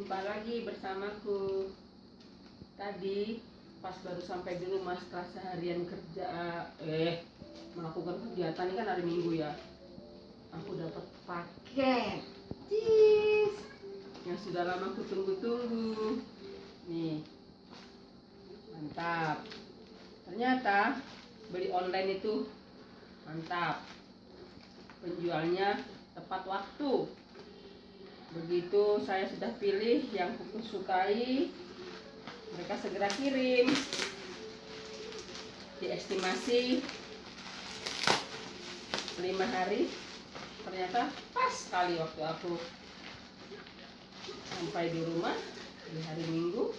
Jumpa lagi bersamaku. Tadi pas baru sampai di rumah setelah seharian kerja melakukan kegiatan, ini kan hari Minggu ya. Aku dapat paket cheese yang sudah lama aku tunggu-tunggu. Nih, mantap. Ternyata beli online itu mantap. Penjualnya tepat waktu. Begitu saya sudah pilih yang aku sukai, mereka segera kirim. Diestimasi 5 hari, ternyata pas sekali waktu aku sampai di rumah di hari Minggu.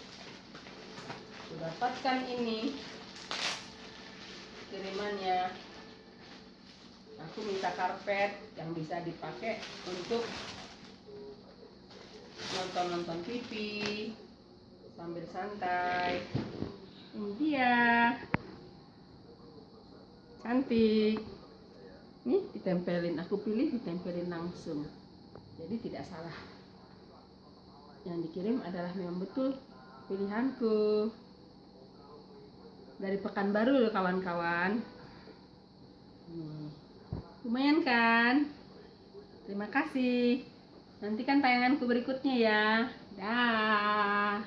Aku dapatkan ini kirimannya. Aku minta karpet yang bisa dipakai untuk nonton TV sambil santai. Ini dia, cantik. Nih ditempelin, aku pilih ditempelin langsung, jadi tidak salah. Yang dikirim adalah memang betul pilihanku. Dari Pekanbaru loh kawan-kawan. Lumayan kan? Terima kasih. Nantikan tayanganku berikutnya ya. Dah.